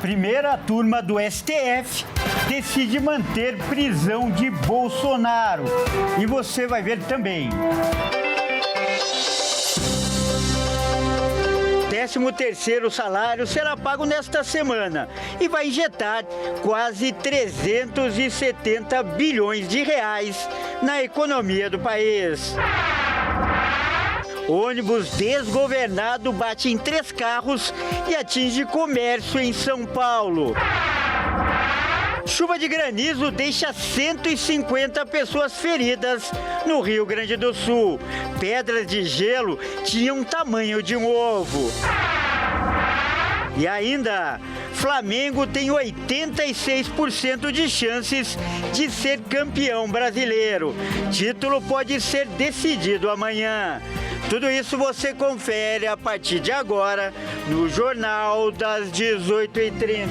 Primeira turma do STF decide manter prisão de Bolsonaro. E você vai ver também. 13º salário será pago nesta semana e vai injetar quase 370 bilhões de reais na economia do país. Ônibus desgovernado bate em 3 carros e atinge comércio em São Paulo. Chuva de granizo deixa 150 pessoas feridas no Rio Grande do Sul. Pedras de gelo tinham o tamanho de um ovo. E ainda, Flamengo tem 86% de chances de ser campeão brasileiro. Título pode ser decidido amanhã. Tudo isso você confere a partir de agora no Jornal das 18h30.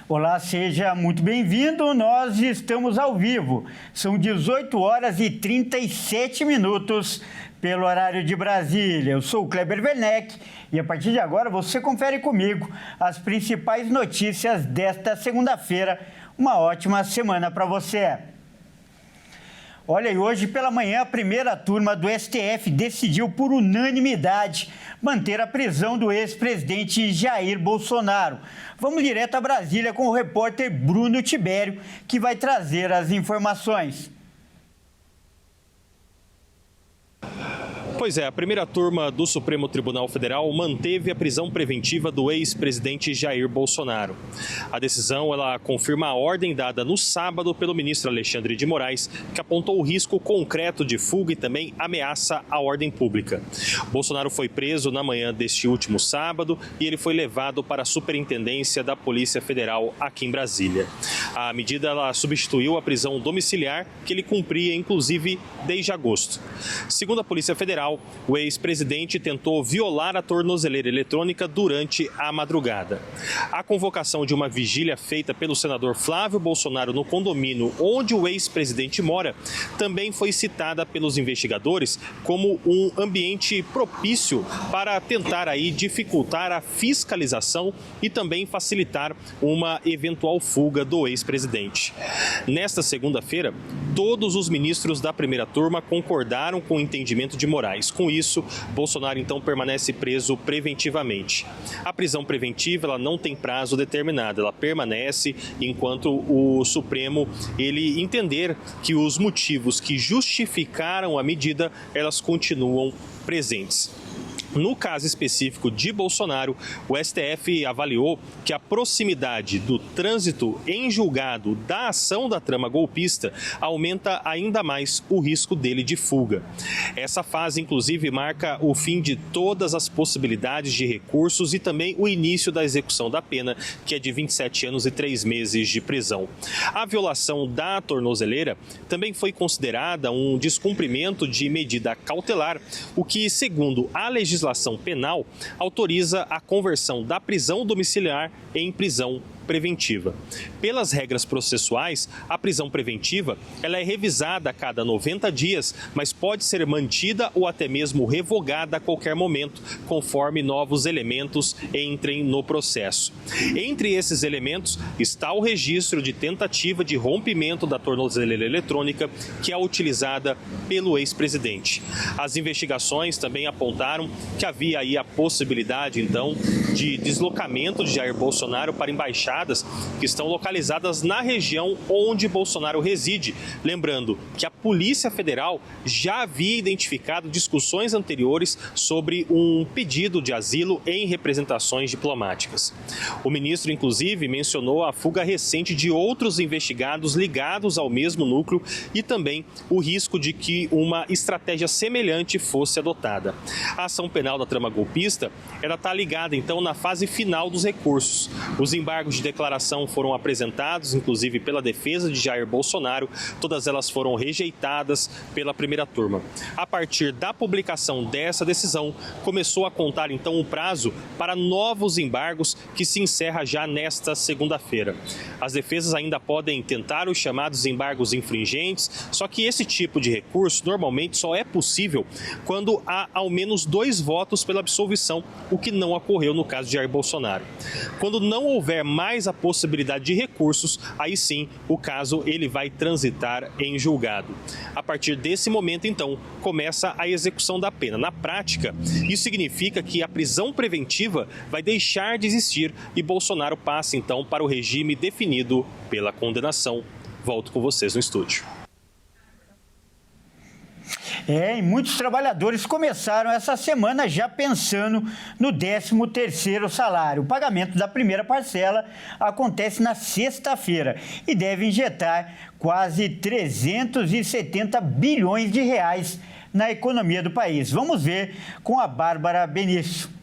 Olá, seja muito bem-vindo. Nós estamos ao vivo. São 18h37 pelo horário de Brasília. Eu sou o Kleber Werneck e a partir de agora você confere comigo as principais notícias desta segunda-feira. Uma ótima semana para você. Olha, e hoje pela manhã a primeira turma do STF decidiu por unanimidade manter a prisão do ex-presidente Jair Bolsonaro. Vamos direto a Brasília com o repórter Bruno Tibério, que vai trazer as informações. Pois é, a primeira turma do Supremo Tribunal Federal manteve a prisão preventiva do ex-presidente Jair Bolsonaro. A decisão, ela confirma a ordem dada no sábado pelo ministro Alexandre de Moraes, que apontou o risco concreto de fuga e também ameaça à ordem pública. Bolsonaro foi preso na manhã deste último sábado e ele foi levado para a Superintendência da Polícia Federal aqui em Brasília. A medida, ela substituiu a prisão domiciliar que ele cumpria, inclusive, desde agosto. Segundo a Polícia Federal, o ex-presidente tentou violar a tornozeleira eletrônica durante a madrugada. A convocação de uma vigília feita pelo senador Flávio Bolsonaro no condomínio onde o ex-presidente mora também foi citada pelos investigadores como um ambiente propício para tentar aí dificultar a fiscalização e também facilitar uma eventual fuga do ex-presidente. Nesta segunda-feira, todos os ministros da primeira turma concordaram com o entendimento de Moraes. Com isso, Bolsonaro então permanece preso preventivamente. A prisão preventiva, ela não tem prazo determinado, ela permanece enquanto o Supremo ele entender que os motivos que justificaram a medida, elas continuam presentes. No caso específico de Bolsonaro, o STF avaliou que a proximidade do trânsito em julgado da ação da trama golpista aumenta ainda mais o risco dele de fuga. Essa fase, inclusive, marca o fim de todas as possibilidades de recursos e também o início da execução da pena, que é de 27 anos e 3 meses de prisão. A violação da tornozeleira também foi considerada um descumprimento de medida cautelar, o que, segundo a legislação penal, autoriza a conversão da prisão domiciliar em prisão preventiva. Pelas regras processuais, a prisão preventiva ela é revisada a cada 90 dias, mas pode ser mantida ou até mesmo revogada a qualquer momento, conforme novos elementos entrem no processo. Entre esses elementos está o registro de tentativa de rompimento da tornozeleira eletrônica, que é utilizada pelo ex-presidente. As investigações também apontaram que havia aí a possibilidade, então, de deslocamento de Jair Bolsonaro para embaixadas que estão localizadas na região onde Bolsonaro reside. Lembrando que a Polícia Federal já havia identificado discussões anteriores sobre um pedido de asilo em representações diplomáticas. O ministro, inclusive, mencionou a fuga recente de outros investigados ligados ao mesmo núcleo e também o risco de que uma estratégia semelhante fosse adotada. A ação penal da trama golpista ela está ligada, então, na fase final dos recursos. Os embargos de declaração foram apresentados, inclusive pela defesa de Jair Bolsonaro. Todas elas foram rejeitadas pela primeira turma. A partir da publicação dessa decisão, começou a contar então o prazo para novos embargos, que se encerra já nesta segunda-feira. As defesas ainda podem tentar os chamados embargos infringentes, só que esse tipo de recurso normalmente só é possível quando há ao menos 2 votos pela absolvição, o que não ocorreu no caso de Jair Bolsonaro. Quando não houver mais a possibilidade de recursos, aí sim o caso ele vai transitar em julgado. A partir desse momento, então, começa a execução da pena. Na prática, isso significa que a prisão preventiva vai deixar de existir e Bolsonaro passa então para o regime definido pela condenação. Volto com vocês no estúdio. E muitos trabalhadores começaram essa semana já pensando no 13º salário. O pagamento da primeira parcela acontece na sexta-feira e deve injetar quase 370 bilhões de reais na economia do país. Vamos ver com a Bárbara Benício.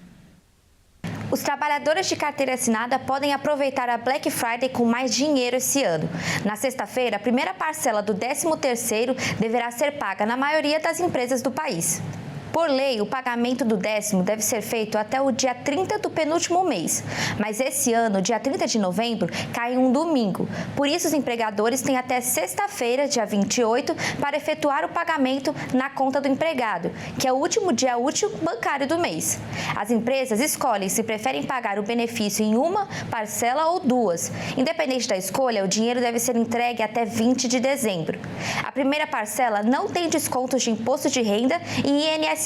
Os trabalhadores de carteira assinada podem aproveitar a Black Friday com mais dinheiro esse ano. Na sexta-feira, a primeira parcela do 13º deverá ser paga na maioria das empresas do país. Por lei, o pagamento do 10º deve ser feito até o dia 30 do penúltimo mês. Mas esse ano, dia 30 de novembro, cai um domingo. Por isso, os empregadores têm até sexta-feira, dia 28, para efetuar o pagamento na conta do empregado, que é o último dia útil bancário do mês. As empresas escolhem se preferem pagar o benefício em uma parcela ou 2. Independente da escolha, o dinheiro deve ser entregue até 20 de dezembro. A primeira parcela não tem descontos de imposto de renda e INSS.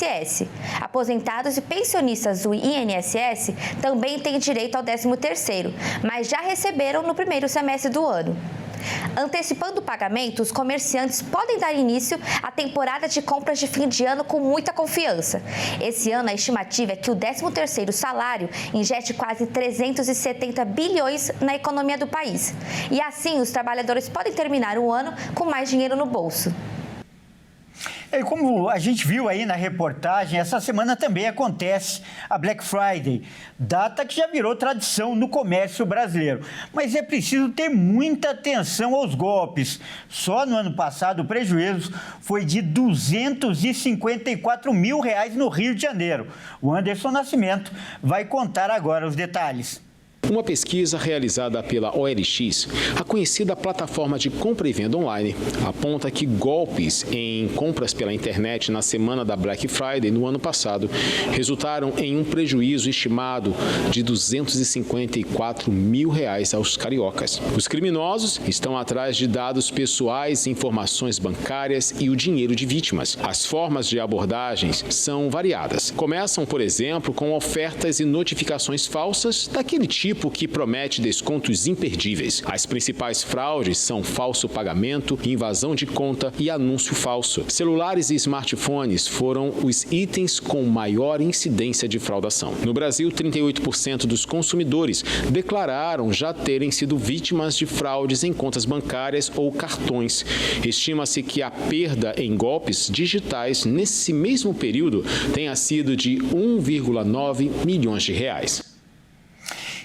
Aposentados e pensionistas do INSS também têm direito ao 13º, mas já receberam no primeiro semestre do ano. Antecipando o pagamento, os comerciantes podem dar início à temporada de compras de fim de ano com muita confiança. Esse ano, a estimativa é que o 13º salário injete quase 370 bilhões na economia do país. E assim, os trabalhadores podem terminar o ano com mais dinheiro no bolso. E como a gente viu aí na reportagem, essa semana também acontece a Black Friday, data que já virou tradição no comércio brasileiro. Mas é preciso ter muita atenção aos golpes. Só no ano passado o prejuízo foi de R$ 254 mil no Rio de Janeiro. O Anderson Nascimento vai contar agora os detalhes. Uma pesquisa realizada pela OLX, a conhecida plataforma de compra e venda online, aponta que golpes em compras pela internet na semana da Black Friday no ano passado resultaram em um prejuízo estimado de R$ 254 mil aos cariocas. Os criminosos estão atrás de dados pessoais, informações bancárias e o dinheiro de vítimas. As formas de abordagens são variadas. Começam, por exemplo, com ofertas e notificações falsas daquele tipo que promete descontos imperdíveis. As principais fraudes são falso pagamento, invasão de conta e anúncio falso. Celulares e smartphones foram os itens com maior incidência de fraudação. No Brasil, 38% dos consumidores declararam já terem sido vítimas de fraudes em contas bancárias ou cartões. Estima-se que a perda em golpes digitais nesse mesmo período tenha sido de R$ 1,9 milhões de reais.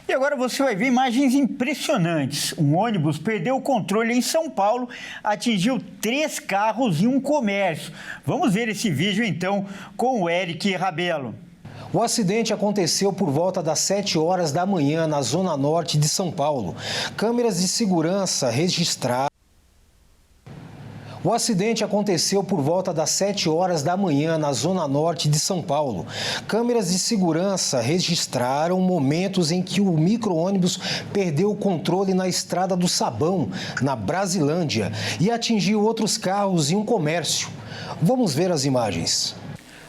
E agora você vai ver imagens impressionantes. Um ônibus perdeu o controle em São Paulo, atingiu 3 carros e um comércio. Vamos ver esse vídeo então com o Eric Rabelo. O acidente aconteceu por volta das 7 horas da manhã na zona norte de São Paulo. Câmeras de segurança registraram. O acidente aconteceu por volta das 7 horas da manhã na zona norte de São Paulo. Câmeras de segurança registraram momentos em que o micro-ônibus perdeu o controle na Estrada do Sabão, na Brasilândia, e atingiu outros carros e um comércio. Vamos ver as imagens.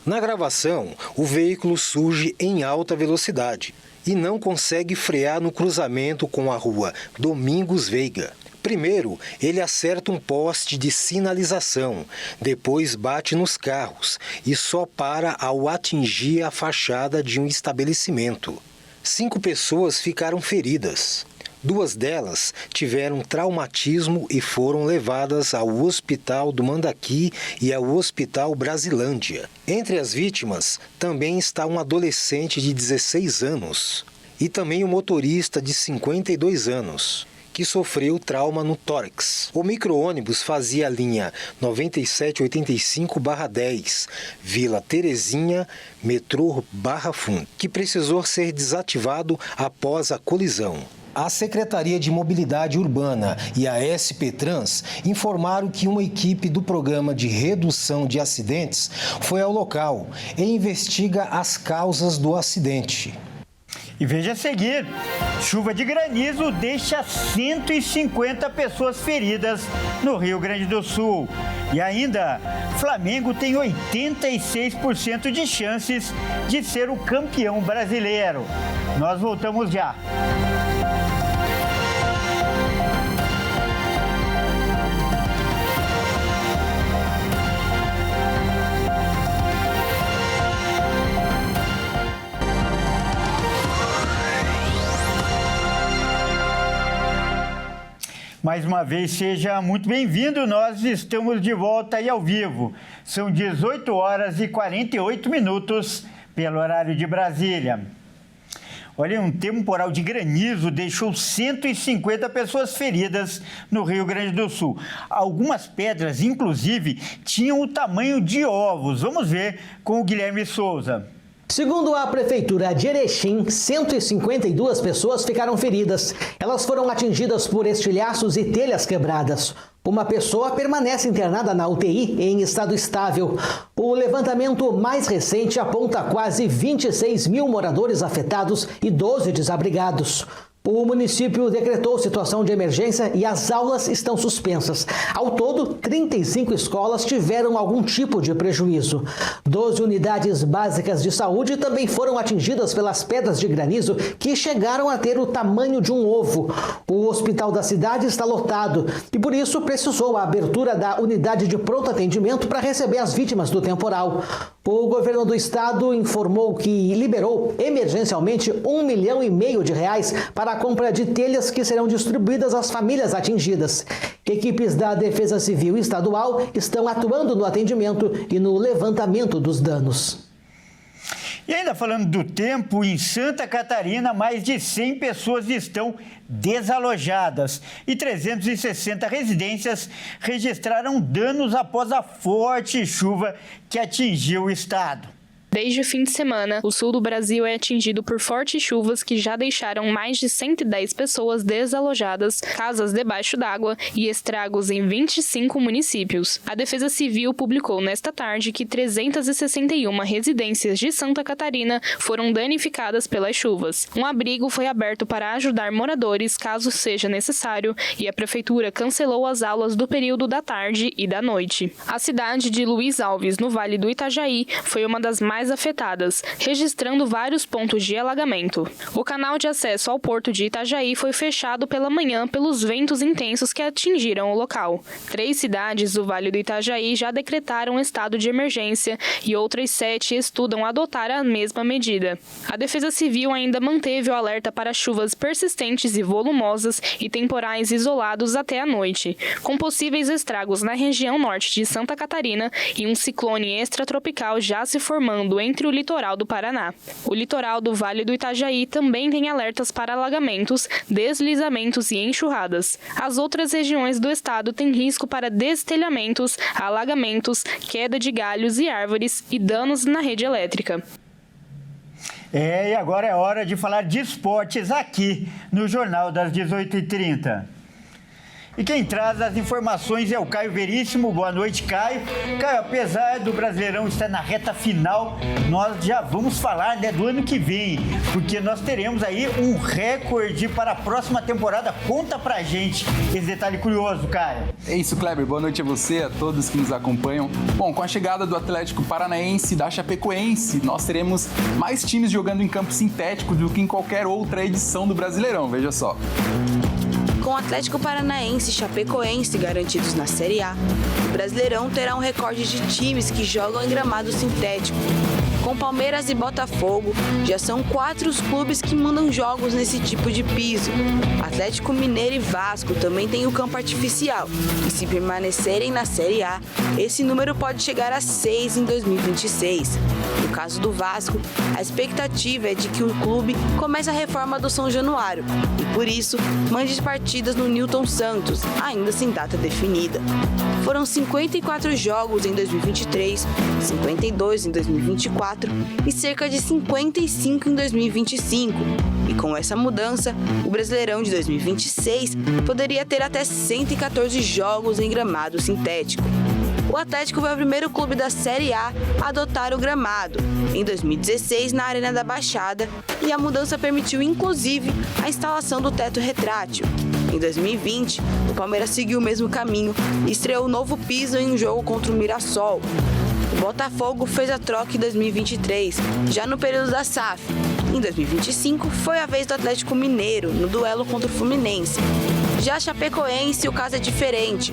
Na gravação, o veículo surge em alta velocidade e não consegue frear no cruzamento com a rua Domingos Veiga. Primeiro, ele acerta um poste de sinalização, depois bate nos carros e só para ao atingir a fachada de um estabelecimento. 5 pessoas ficaram feridas. 2 delas tiveram traumatismo e foram levadas ao Hospital do Mandaqui e ao Hospital Brasilândia. Entre as vítimas também está um adolescente de 16 anos. e também o motorista de 52 anos, que sofreu trauma no tórax. O micro-ônibus fazia a linha 9785/10, Vila Terezinha, metrô Barra Funda, que precisou ser desativado após a colisão. A Secretaria de Mobilidade Urbana e a SP Trans informaram que uma equipe do Programa de Redução de Acidentes foi ao local e investiga as causas do acidente. E veja a seguir, chuva de granizo deixa 150 pessoas feridas no Rio Grande do Sul. E ainda, Flamengo tem 86% de chances de ser o campeão brasileiro. Nós voltamos já. Mais uma vez, seja muito bem-vindo. Nós estamos de volta aí ao vivo. São 18 horas e 48 minutos pelo horário de Brasília. Olha, um temporal de granizo deixou 150 pessoas feridas no Rio Grande do Sul. Algumas pedras, inclusive, tinham o tamanho de ovos. Vamos ver com o Guilherme Souza. Segundo a Prefeitura de Erechim, 152 pessoas ficaram feridas. Elas foram atingidas por estilhaços e telhas quebradas. Uma pessoa permanece internada na UTI em estado estável. O levantamento mais recente aponta quase 26 mil moradores afetados e 12 desabrigados. O município decretou situação de emergência e as aulas estão suspensas. Ao todo, 35 escolas tiveram algum tipo de prejuízo. 12 unidades básicas de saúde também foram atingidas pelas pedras de granizo que chegaram a ter o tamanho de um ovo. O hospital da cidade está lotado e, por isso, precisou a abertura da unidade de pronto atendimento para receber as vítimas do temporal. O governo do estado informou que liberou emergencialmente R$1,5 milhão para a compra de telhas que serão distribuídas às famílias atingidas. Equipes da Defesa Civil Estadual estão atuando no atendimento e no levantamento dos danos. E ainda falando do tempo, em Santa Catarina, mais de 100 pessoas estão desalojadas e 360 residências registraram danos após a forte chuva que atingiu o estado. Desde o fim de semana, o sul do Brasil é atingido por fortes chuvas que já deixaram mais de 110 pessoas desalojadas, casas debaixo d'água e estragos em 25 municípios. A Defesa Civil publicou nesta tarde que 361 residências de Santa Catarina foram danificadas pelas chuvas. Um abrigo foi aberto para ajudar moradores caso seja necessário e a Prefeitura cancelou as aulas do período da tarde e da noite. A cidade de Luiz Alves, no Vale do Itajaí, foi uma das mais afetadas, registrando vários pontos de alagamento. O canal de acesso ao porto de Itajaí foi fechado pela manhã pelos ventos intensos que atingiram o local. 3 cidades do Vale do Itajaí já decretaram estado de emergência e outras 7 estudam adotar a mesma medida. A Defesa Civil ainda manteve o alerta para chuvas persistentes e volumosas e temporais isolados até a noite, com possíveis estragos na região norte de Santa Catarina e um ciclone extratropical já se formando entre o litoral do Paraná. O litoral do Vale do Itajaí também tem alertas para alagamentos, deslizamentos e enxurradas. As outras regiões do estado têm risco para destelhamentos, alagamentos, queda de galhos e árvores e danos na rede elétrica. E agora é hora de falar de esportes aqui no Jornal das 18h30. E quem traz as informações é o Caio Veríssimo. Boa noite, Caio. Caio, apesar do Brasileirão estar na reta final, nós já vamos falar, né, do ano que vem, porque nós teremos aí um recorde para a próxima temporada. Conta pra gente esse detalhe curioso, Caio. É isso, Kleber. Boa noite a você, a todos que nos acompanham. Bom, com a chegada do Atlético Paranaense e da Chapecoense, nós teremos mais times jogando em campo sintético do que em qualquer outra edição do Brasileirão, veja só. Com Atlético Paranaense e Chapecoense garantidos na Série A, o Brasileirão terá um recorde de times que jogam em gramado sintético. Com Com Palmeiras e Botafogo, já são 4 os clubes que mandam jogos nesse tipo de piso. Atlético Mineiro e Vasco também têm o campo artificial. E se permanecerem na Série A, esse número pode chegar a 6 em 2026. No caso do Vasco, a expectativa é de que o clube comece a reforma do São Januário e, por isso, mande partidas no Newton Santos, ainda sem data definida. Foram 54 jogos em 2023, 52 em 2024 e cerca de 55 em 2025. E com essa mudança, o Brasileirão de 2026 poderia ter até 114 jogos em gramado sintético. O Atlético foi o primeiro clube da Série A a adotar o gramado, em 2016 na Arena da Baixada, e a mudança permitiu inclusive a instalação do teto retrátil. Em 2020, o Palmeiras seguiu o mesmo caminho e estreou o novo piso em um jogo contra o Mirassol. O Botafogo fez a troca em 2023, já no período da SAF. Em 2025, foi a vez do Atlético Mineiro, no duelo contra o Fluminense. Já a Chapecoense, o caso é diferente.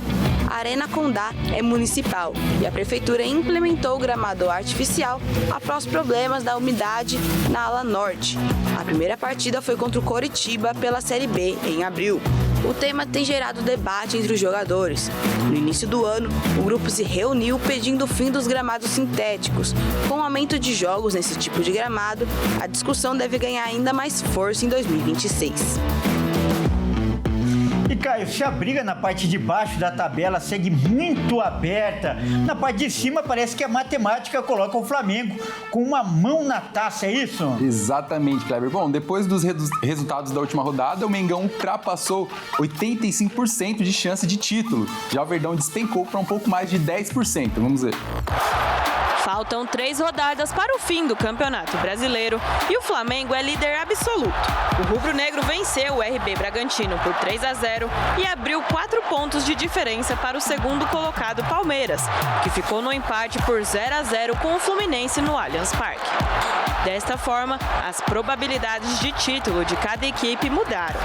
A Arena Condá é municipal e a prefeitura implementou o gramado artificial após problemas da umidade na ala norte. A primeira partida foi contra o Coritiba pela Série B, em abril. O tema tem gerado debate entre os jogadores. No início do ano, o grupo se reuniu pedindo o fim dos gramados sintéticos. Com o aumento de jogos nesse tipo de gramado, a discussão deve ganhar ainda mais força em 2026. E Caio, se a briga na parte de baixo da tabela segue muito aberta, na parte de cima parece que a matemática coloca o Flamengo com uma mão na taça, é isso? Exatamente, Kleber. Bom, depois dos resultados da última rodada, o Mengão ultrapassou 85% de chance de título. Já o Verdão despencou para um pouco mais de 10%. Vamos ver. Faltam 3 rodadas para o fim do Campeonato Brasileiro e o Flamengo é líder absoluto. O rubro-negro venceu o RB Bragantino por 3-0 e abriu 4 pontos de diferença para o segundo colocado Palmeiras, que ficou no empate por 0-0 com o Fluminense no Allianz Parque. Desta forma, as probabilidades de título de cada equipe mudaram.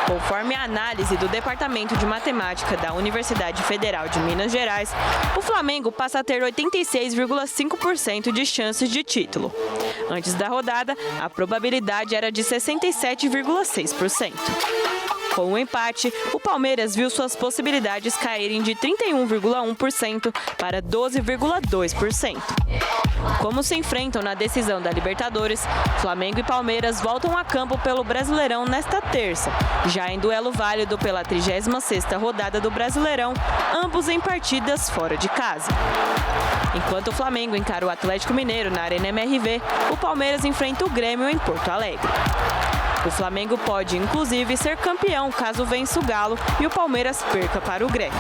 Conforme a análise do Departamento de Matemática da Universidade Federal de Minas Gerais, o Flamengo passa a ter 86,5% de chances de título. Antes da rodada, a probabilidade era de 67,6%. Com o empate, o Palmeiras viu suas possibilidades caírem de 31,1% para 12,2%. Como se enfrentam na decisão da Libertadores, Flamengo e Palmeiras voltam a campo pelo Brasileirão nesta terça, já em duelo válido pela 36ª rodada do Brasileirão, ambos em partidas fora de casa. Enquanto o Flamengo encara o Atlético Mineiro na Arena MRV, o Palmeiras enfrenta o Grêmio em Porto Alegre. O Flamengo pode, inclusive, ser campeão caso vença o Galo e o Palmeiras perca para o Grêmio.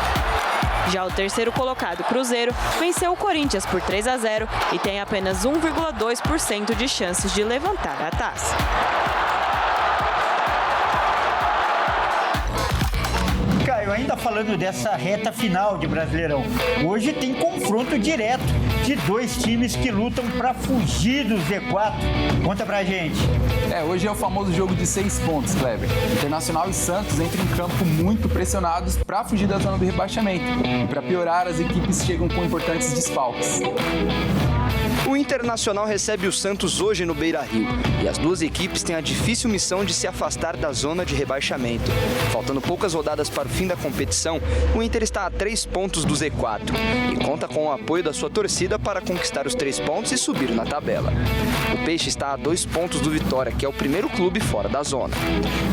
Já o terceiro colocado, Cruzeiro, venceu o Corinthians por 3-0 e tem apenas 1,2% de chances de levantar a taça. Caio, ainda falando dessa reta final de Brasileirão, hoje tem confronto direto de 2 times que lutam para fugir do Z4. Conta pra gente. Hoje é o famoso jogo de 6 pontos, Kleber. Internacional e Santos entram em campo muito pressionados para fugir da zona do rebaixamento. E para piorar, as equipes chegam com importantes desfalques. O Internacional recebe o Santos hoje no Beira-Rio e as duas equipes têm a difícil missão de se afastar da zona de rebaixamento. Faltando poucas rodadas para o fim da competição, o Inter está a 3 pontos do Z4 e conta com o apoio da sua torcida para conquistar os 3 pontos e subir na tabela. O Peixe está a 2 pontos do Vitória, que é o primeiro clube fora da zona.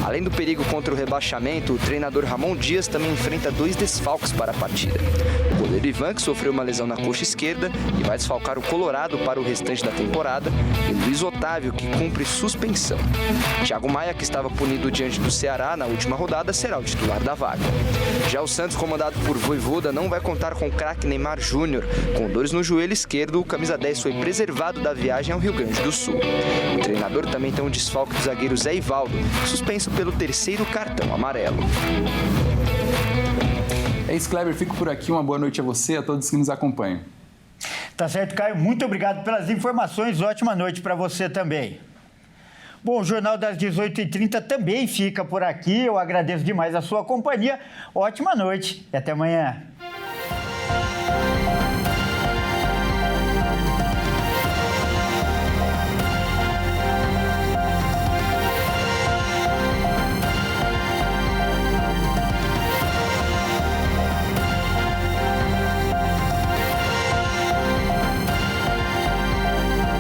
Além do perigo contra o rebaixamento, o treinador Ramon Dias também enfrenta 2 desfalques para a partida. O goleiro Ivan, que sofreu uma lesão na coxa esquerda e vai desfalcar o Colorado para o restante da temporada, e Luiz Otávio, que cumpre suspensão. Thiago Maia, que estava punido diante do Ceará na última rodada, será o titular da vaga. Já o Santos, comandado por Vojvoda, não vai contar com o craque Neymar Júnior. Com dores no joelho esquerdo, o camisa 10 foi preservado da viagem ao Rio Grande do Sul. O treinador também tem um desfalque do zagueiro Zé Ivaldo, suspenso pelo 3º cartão amarelo. É isso, Kleber. Fico por aqui. Uma boa noite a você e a todos que nos acompanham. Tá certo, Caio. Muito obrigado pelas informações. Ótima noite para você também. Bom, o Jornal das 18h30 também fica por aqui. Eu agradeço demais a sua companhia. Ótima noite e até amanhã.